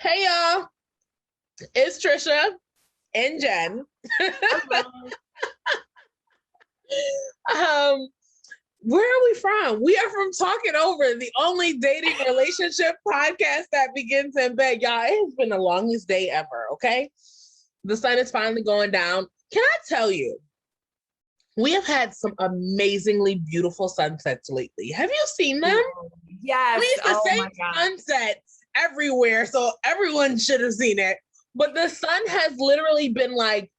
Hey y'all, it's Trisha and Jen. um, where are we from? We are from Talking Over, the only dating relationship podcast that begins in bed. Y'all, it has been the longest day ever, okay? The sun is finally going down. Can I tell you, we have had some amazingly beautiful sunsets lately. Have you seen them? Yes. It's the same sunset everywhere, so everyone should have seen it. But the sun has literally been like,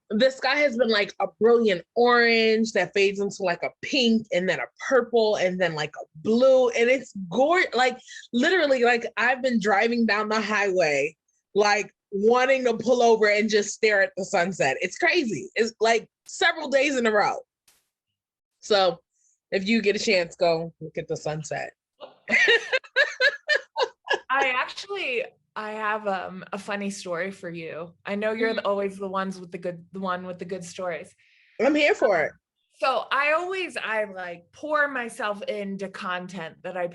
the sky has been like a brilliant orange that fades into like a pink and then a purple and then like a blue. And it's gorgeous. Like literally, like I've been driving down the highway, like wanting to pull over and just stare at the sunset. It's crazy. It's like several days in a row. So if you get a chance, go look at the sunset. I have a funny story for you. I know you're always the one with the good stories. I'm here for it. So I like pour myself into content that I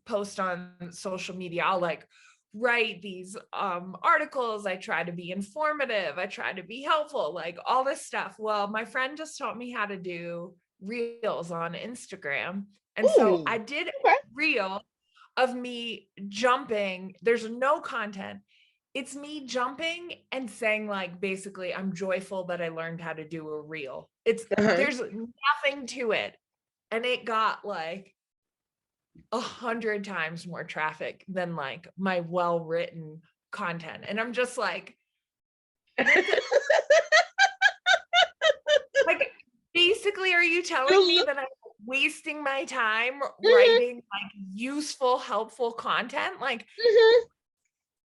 post on social media. I'll like write these articles. I try to be informative. I try to be helpful, like all this stuff. Well, my friend just taught me how to do reels on Instagram. And so I did a reel of me jumping. There's no content. It's me jumping and saying like, basically, I'm joyful that I learned how to do a reel. There's nothing to it. And it got like 100 times more traffic than like my well-written content. And I'm just like, like, basically, are you telling me that I'm wasting my time writing like useful, helpful content? Like,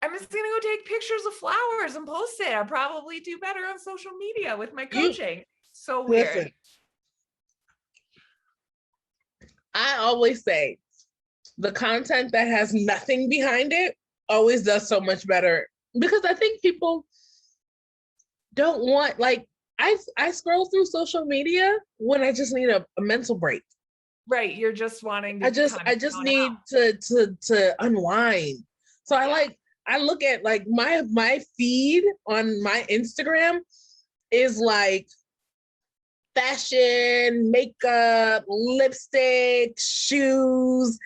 I'm just gonna go take pictures of flowers and post it. I'll probably do better on social media with my coaching. So weird. Listen, I always say the content that has nothing behind it always does so much better, because I think people don't want, like, I scroll through social media when I just need a mental break. Right. You're just wanting to I just need to unwind. So I look at like my feed on my Instagram is like fashion, makeup, lipstick, shoes,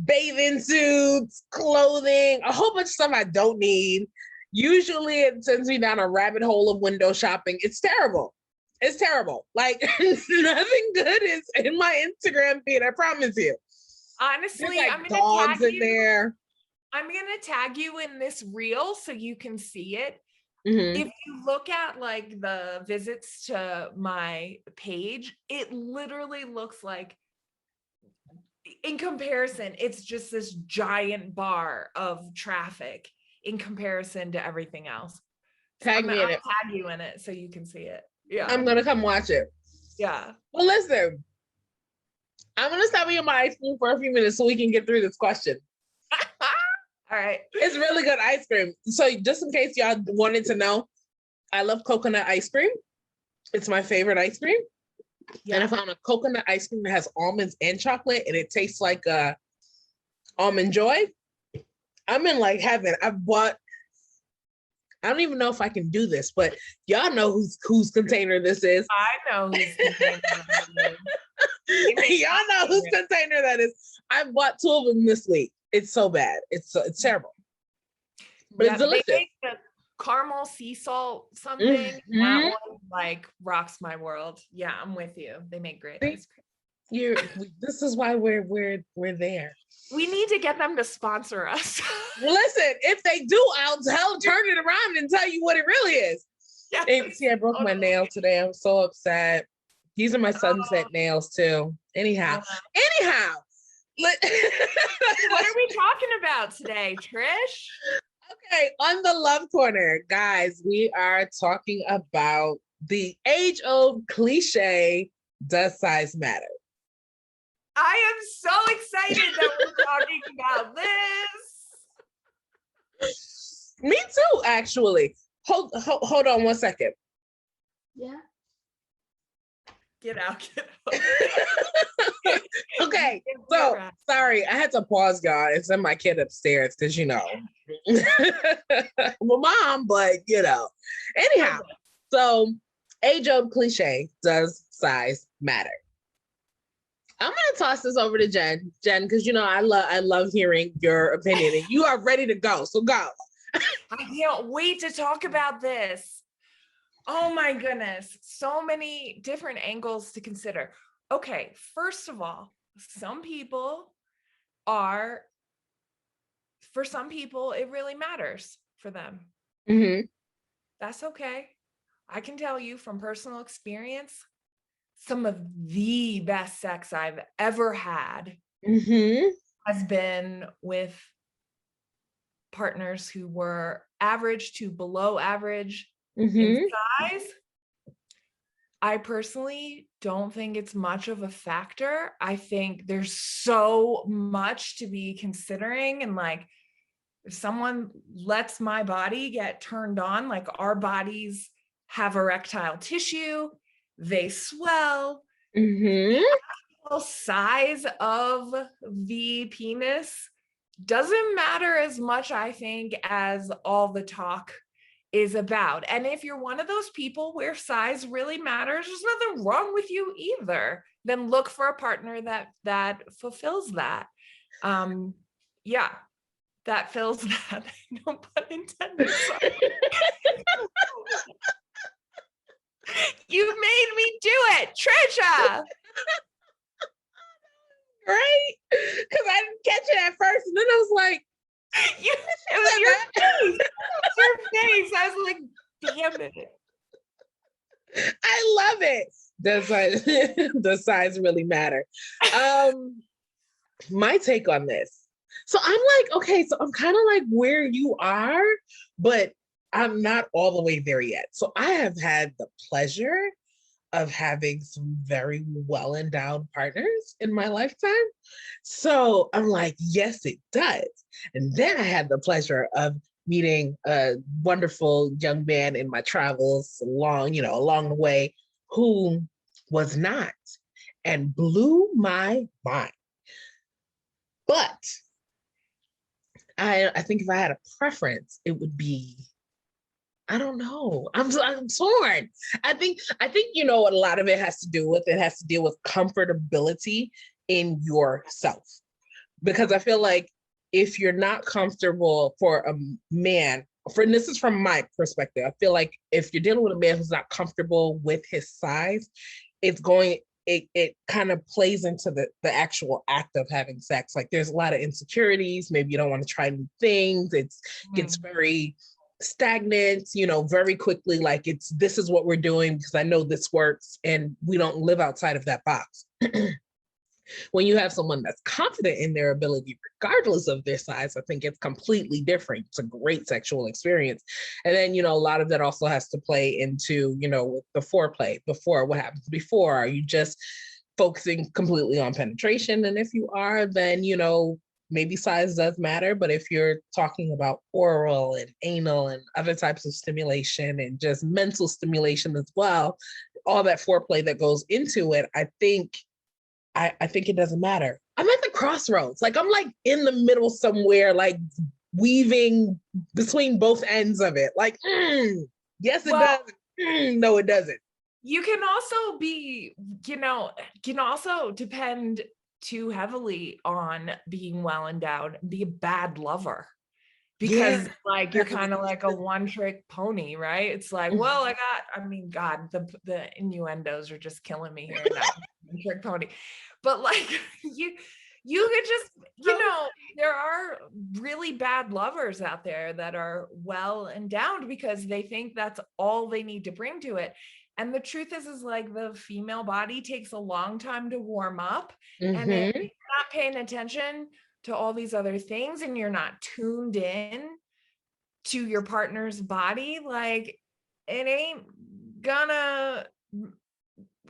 bathing suits, clothing, a whole bunch of stuff I don't need. Usually it sends me down a rabbit hole of window shopping. It's terrible. It's terrible. Like nothing good is in my Instagram feed, I promise you. Honestly, like I'm gonna tag you in there. I'm gonna tag you in this reel so you can see it. Mm-hmm. If you look at like the visits to my page, it literally looks like, in comparison, it's just this giant bar of traffic in comparison to everything else. So Tag me in it. I'll tag you in it so you can see it. Yeah. I'm gonna come watch it. Yeah. Well, listen, I'm gonna stop eating my ice cream for a few minutes so we can get through this question. All right. It's really good ice cream. So just in case y'all wanted to know, I love coconut ice cream. It's my favorite ice cream. Yeah. And I found a coconut ice cream that has almonds and chocolate, and it tastes like Almond Joy. I'm in like heaven. I don't even know if I can do this, but y'all know whose container this is. I know whose container that is. Y'all know whose container that is. I bought 2 of them this week. It's so bad. It's terrible. But it's delicious. They make the caramel sea salt something. That one like rocks my world. Yeah, I'm with you. They make great ice cream. This is why we're there. We need to get them to sponsor us. Listen, if they do, I'll turn it around and tell you what it really is. Yes. And see, I broke my nail today. I'm so upset. These are my sunset nails too. Anyhow. What are we talking about today, Trish? Okay, on the Love Corner, guys, we are talking about the age-old cliche, does size matter? I am so excited that we're talking about this. Me too, actually. Hold on one second. Yeah. Get out. Get out. Okay, so sorry, I had to pause, God, and send my kid upstairs because well, mom, but anyhow. So, age-old cliche: does size matter? I'm gonna toss this over to Jen, because I love hearing your opinion, and you are ready to go. So go. I can't wait to talk about this. Oh my goodness, so many different angles to consider. Okay, first of all, for some people, it really matters for them. Mm-hmm. That's okay. I can tell you from personal experience, some of the best sex I've ever had has been with partners who were average to below average in size. I personally don't think it's much of a factor. I think there's so much to be considering, and like, if someone lets my body get turned on, like, our bodies have erectile tissue, they swell. The actual size of the penis doesn't matter as much, I think, as all the talk is about. And if you're one of those people where size really matters, there's nothing wrong with you either. Then look for a partner that fulfills that. Yeah, that fills that. No pun intended. Sorry. You made me do it, Trisha. Right? Because I didn't catch it at first, and then I was like, it was your face. Your face. I was like, damn it. I love it. Does size really matter? My take on this. So I'm like, okay, so I'm kind of like where you are, but I'm not all the way there yet. So I have had the pleasure of having some very well-endowed partners in my lifetime. So I'm like, yes, it does. And then I had the pleasure of meeting a wonderful young man in my travels along the way, who was not, and blew my mind. But I think if I had a preference, it would be, I don't know. I'm torn. I think what a lot of it has to do with. It has to deal with comfortability in yourself, because I feel like if you're not comfortable for a man, and this is from my perspective, I feel like if you're dealing with a man who's not comfortable with his size, it kind of plays into the actual act of having sex. Like, there's a lot of insecurities. Maybe you don't want to try new things. It gets very stagnant, very quickly. Like, this is what we're doing because I know this works, and we don't live outside of that box. When you have someone that's confident in their ability, regardless of their size, I think it's completely different. It's a great sexual experience. And then, a lot of that also has to play into, with the foreplay before. What happens before? Are you just focusing completely on penetration? And if you are, then, maybe size does matter. But if you're talking about oral and anal and other types of stimulation and just mental stimulation as well, all that foreplay that goes into it, I think it doesn't matter. I'm at the crossroads. Like, I'm like in the middle somewhere, like weaving between both ends of it. Like, yes, it does. No, it doesn't. You can also be, can also depend too heavily on being well endowed, be a bad lover. Because like, you're kind of like a one-trick pony, right? It's like, well, God, the innuendos are just killing me here now. One-trick pony. But like, you could just, there are really bad lovers out there that are well endowed because they think that's all they need to bring to it. And the truth is like, the female body takes a long time to warm up. And if you're not paying attention to all these other things and you're not tuned in to your partner's body, like, it ain't gonna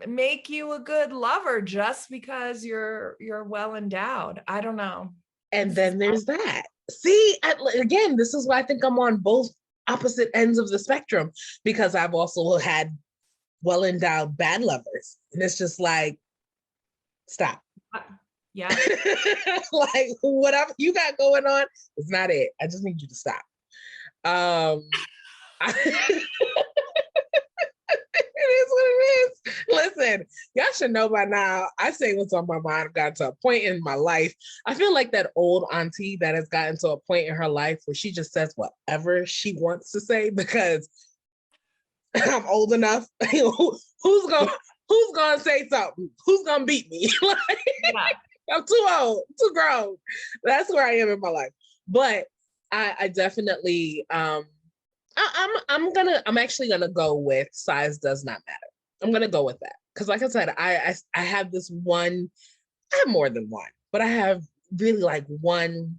make you a good lover just because you're well endowed. I don't know. And then there's that. See, again, this is why I think I'm on both opposite ends of the spectrum, because I've also had well-endowed bad lovers. And it's just like, stop. Yeah. Like whatever you got going on is not it. I just need you to stop. I, it is what it is. Listen, y'all should know by now. I say what's on my mind. I've gotten to a point in my life. I feel like that old auntie that has gotten to a point in her life where she just says whatever she wants to say because I'm old enough. Who's gonna say something? Who's gonna beat me? Like, Yeah. I'm too old, too grown. That's where I am in my life. But I definitely I'm actually gonna go with size does not matter. I'm gonna go with that. Because like I said, I have this one, I have more than one, but I have really like one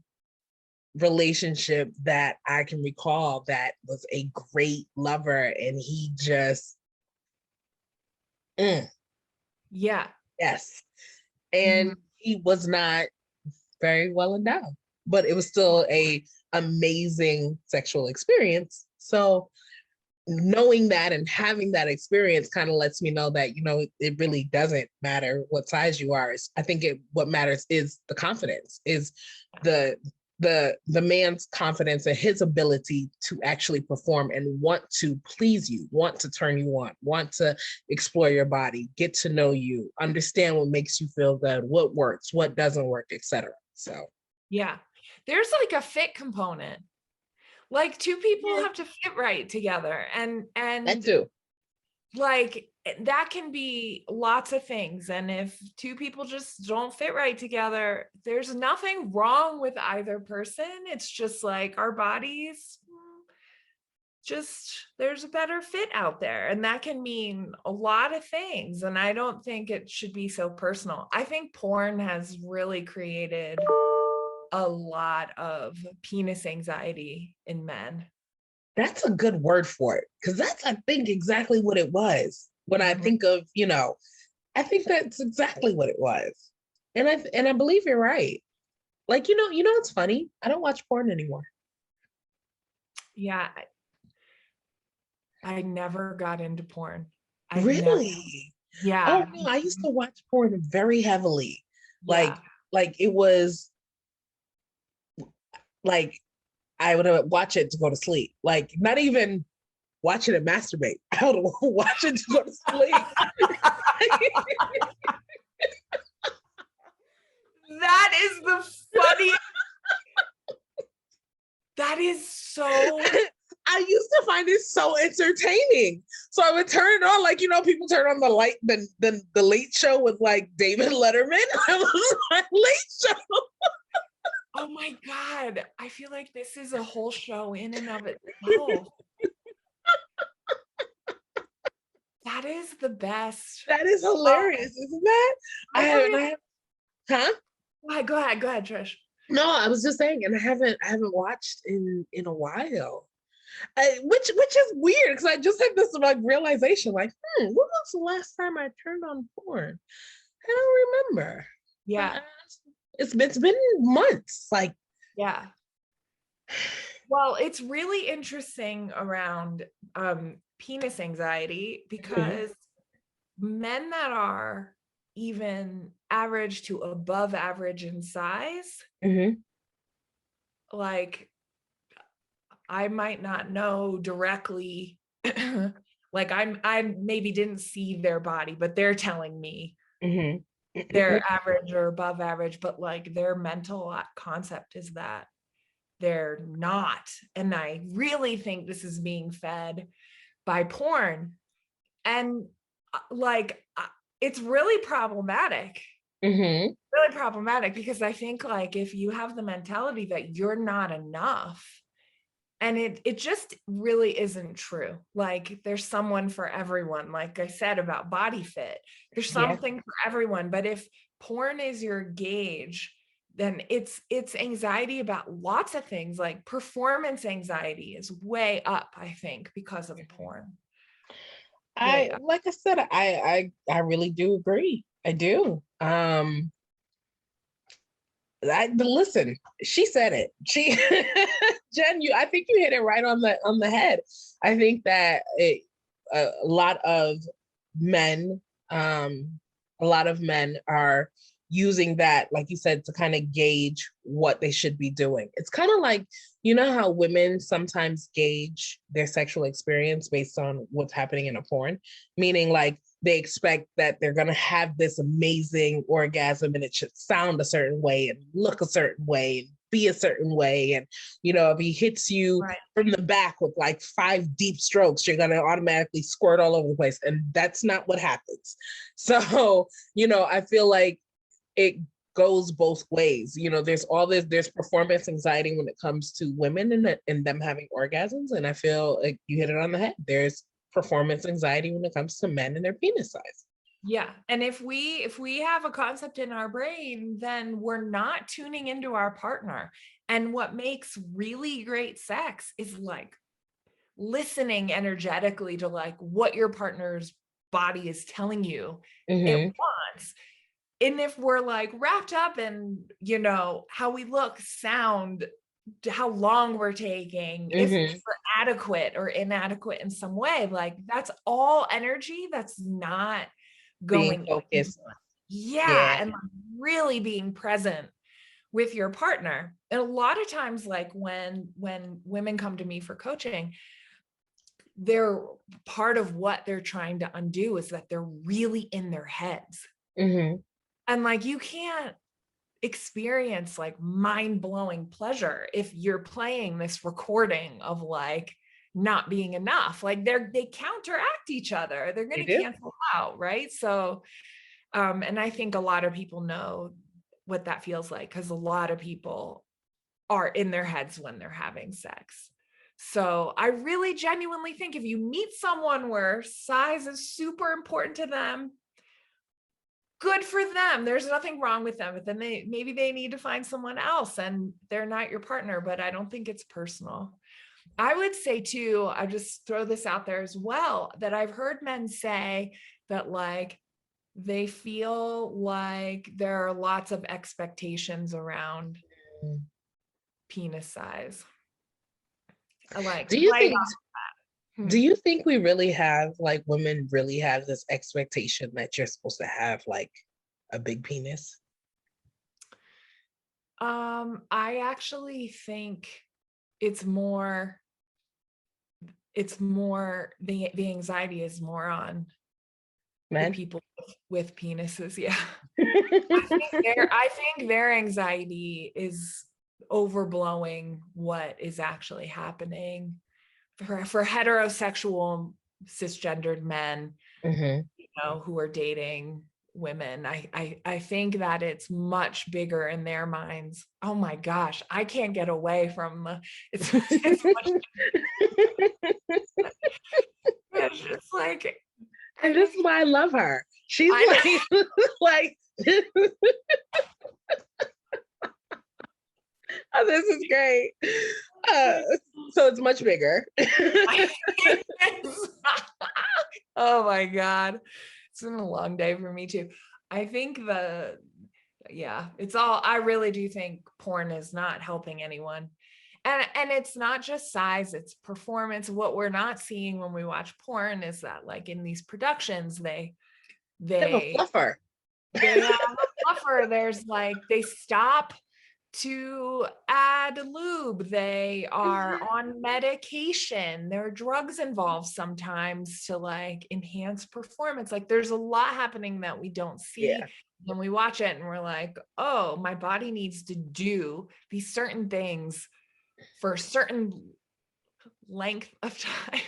relationship that I can recall that was a great lover and he just Yeah. yes. And he was not very well endowed, but it was still a amazing sexual experience. So knowing that and having that experience kind of lets me know that, it really doesn't matter what size you are. I think what matters is the confidence, is the man's confidence and his ability to actually perform and want to please you, want to turn you on, want to explore your body, get to know you, understand what makes you feel good, what works, what doesn't work, etc. So Yeah. There's like a fit component. Like two people have to fit right together. And that too. like that can be lots of things. And if two people just don't fit right together, there's nothing wrong with either person. It's just like our bodies, just there's a better fit out there. And that can mean a lot of things. And I don't think it should be so personal. I think porn has really created a lot of penis anxiety in men. That's a good word for it. Because that's, I think, exactly what it was. When I think of, I think that's exactly what it was. And I believe you're right. Like, what's funny? I don't watch porn anymore. Yeah. I never got into porn. Really? Yeah. Oh no, I used to watch porn very heavily. Yeah. Like it was like I would watch it to go to sleep. Like not even watch it and masturbate. I would watch it to go to sleep. That is the funniest. That is so. I used to find it so entertaining. So I would turn it on, like, people turn on the late show with like David Letterman. I was like, late show. Oh my God. I feel like this is a whole show in and of itself. That is the best. That is hilarious, isn't that? Huh? Go ahead, Trish. No, I was just saying, and I haven't watched in a while. Which is weird because I just had this like realization, like, when was the last time I turned on porn? I don't remember. Yeah. It's been months. Like, yeah. Well, it's really interesting around penis anxiety because men that are even average to above average in size, like I might not know directly, like I maybe didn't see their body, but they're telling me they're average or above average, but like their mental concept is that they're not. And I really think this is being fed by porn. And like, it's really problematic. Really problematic because I think like if you have the mentality that you're not enough, and it just really isn't true. Like there's someone for everyone. Like I said about body fit, there's something for everyone. But if porn is your gauge, then it's anxiety about lots of things. Like performance anxiety is way up, I think, because of porn. Like I said, I really do agree. I do. But listen, she said it. Jen, I think you hit it right on the head. I think that a lot of men, a lot of men are using that, like you said, to kind of gauge what they should be doing. It's kind of like, you know how women sometimes gauge their sexual experience based on what's happening in a porn, meaning like they expect that they're going to have this amazing orgasm and it should sound a certain way and look a certain way and be a certain way. And, you know, if he hits you Right. from the back with like 5 deep strokes, you're going to automatically squirt all over the place. And that's not what happens. So, you know, I feel like it goes both ways. You know, there's performance anxiety when it comes to women and them having orgasms. And I feel like you hit it on the head. There's performance anxiety when it comes to men and their penis size. Yeah. And if we have a concept in our brain, then we're not tuning into our partner. And what makes really great sex is like listening energetically to like what your partner's body is telling you it wants. And if we're like wrapped up in, you know, how we look, sound, how long we're taking, if we're adequate or inadequate in some way, like that's all energy that's not Being going focused. yeah, and like really being present with your partner. And a lot of times, like when women come to me for coaching, they're part of what they're trying to undo is that they're really in their heads. And like you can't experience like mind-blowing pleasure if you're playing this recording of like not being enough. Like they counteract each other. They're going to cancel out, right? So and I think a lot of people know what that feels like because a lot of people are in their heads when they're having sex. So I really genuinely think if you meet someone where size is super important to them, good for them. There's nothing wrong with them, but then maybe they need to find someone else and they're not your partner, but I don't think it's personal. I would say too, I just throw this out there as well, that I've heard men say that like they feel like there are lots of expectations around penis size. Like, Do you right think off do you think we really have, like, women really have this expectation that you're supposed to have like a big penis? I actually think it's more the anxiety is more on the Men? people with penises. Yeah. I think their anxiety is overblowing what is actually happening for heterosexual cisgendered men, you know, who are dating women. I think that it's much bigger in their minds. Oh my gosh, I can't get away from it's much, it's like And this is why I love her. She's I like, like, oh, this is great. So it's much bigger. oh my God. It's been a long day for me too. I think it's all, I really do think porn is not helping anyone. And it's not just size, it's performance. What we're not seeing when we watch porn is that like in these productions, they have a fluffer. they have a fluffer. There's like, they stop to add lube. They are on medication. There are drugs involved sometimes to like enhance performance. Like there's a lot happening that we don't see when we watch it and we're like, oh, my body needs to do these certain things for a certain length of time.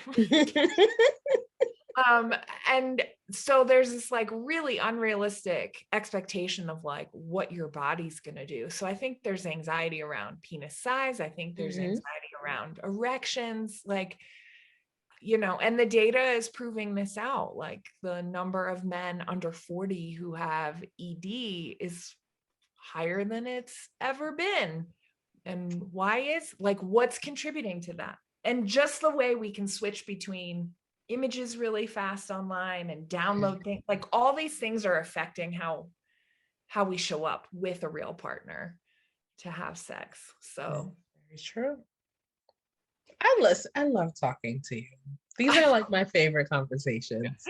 And so there's this like really unrealistic expectation of like what your body's going to do. So I think there's anxiety around penis size. I think there's anxiety around erections, like, you know, and the data is proving this out. Like the number of men under 40 who have ED is higher than it's ever been. And why is like, what's contributing to that? And just the way we can switch between images really fast online and download things, like all these things are affecting how we show up with a real partner to have sex. So very true. I love talking to you. These are like my favorite conversations.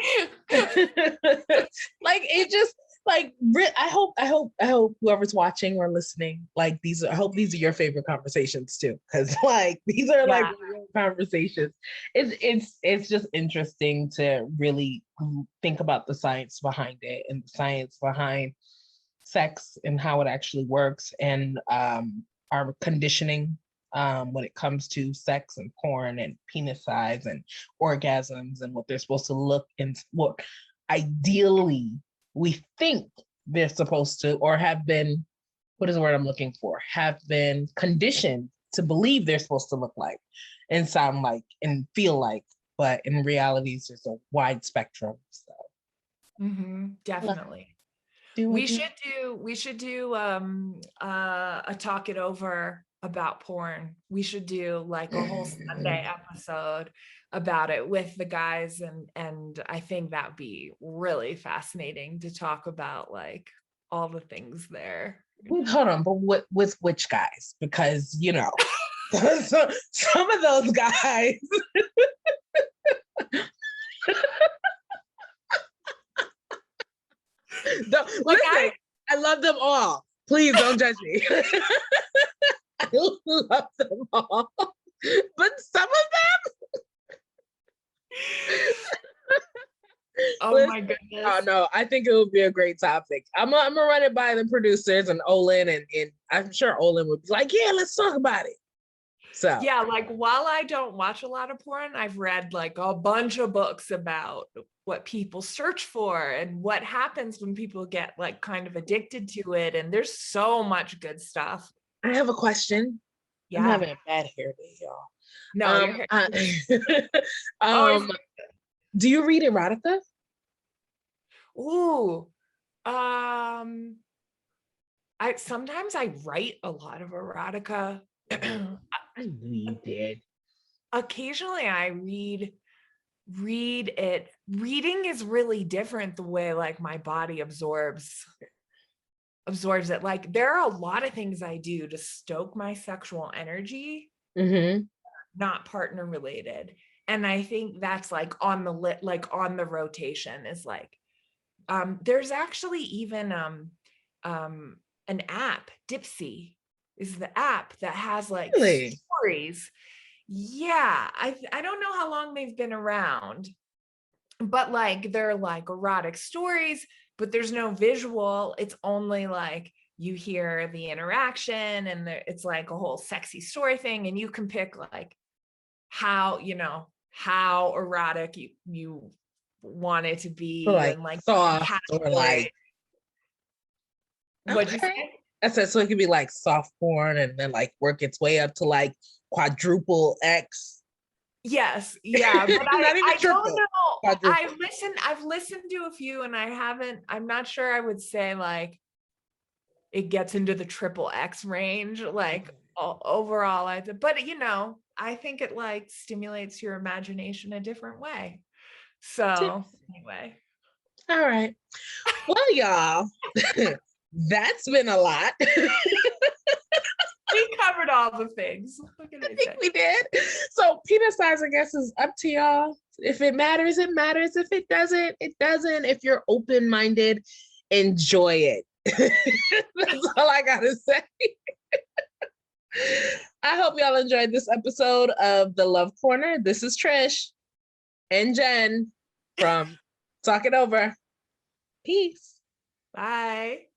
Like it just like I hope whoever's watching or listening, like I hope these are your favorite conversations too, because like these are like Yeah. real conversations. It's just interesting to really think about the science behind it and the science behind sex and how it actually works, and our conditioning when it comes to sex and porn and penis size and orgasms and what they're supposed to look and what ideally we think they're supposed to, or have been, what is the word I'm looking for, have been conditioned to believe they're supposed to look like and sound like and feel like, but in reality it's just a wide spectrum. So Definitely. do We what you should do a talk it over about porn. We should do like a whole Sunday episode about it with the guys, and I think that'd be really fascinating to talk about, like all the things there. hold on, but what with which guys? Because you know, so, some of those guys. Listen, I love them all. Please don't judge me. I love them all, but some of Oh listen, my goodness. oh no, I think it would be a great topic. I'm gonna run it by the producers and Olin, and I'm sure Olin would be like, yeah, let's talk about it. So yeah, like while I don't watch a lot of porn, I've read like a bunch of books about what people search for and what happens when people get like kind of addicted to it. And there's so much good stuff. I have a question. I'm Yeah. having a bad hair day, y'all. No, um, do you read erotica? Ooh. Sometimes I write a lot of erotica. I knew you did. Occasionally I read it. Reading is really different the way like my body absorbs it. Like there are a lot of things I do to stoke my sexual energy, not partner related. And I think that's like on the rotation is like, there's actually even an app, Dipsy is the app that has like Really? stories. Yeah, I don't know how long they've been around, but like they're like erotic stories, but there's no visual. It's only like you hear the interaction, and it's like a whole sexy story thing, and you can pick like how erotic you want it to be, Like and like soft or like what'd you okay. say? I said so it could be like soft porn and then like work its way up to like quadruple X. Yes, yeah, but Not even I triple. don't know. Quadruple. I've listened to a few, and I'm not sure I would say like it gets into the triple X range, like overall. But I think it like stimulates your imagination a different way. So anyway. All right. Well, y'all, that's been a lot. We covered all the things. I think we did. So penis size, I guess, is up to y'all. If it matters, it matters. If it doesn't, it doesn't. If you're open-minded, enjoy it. That's all I gotta say. I hope y'all enjoyed this episode of The Love Corner. This is Trish and Jen from Talk It Over. Peace. Bye.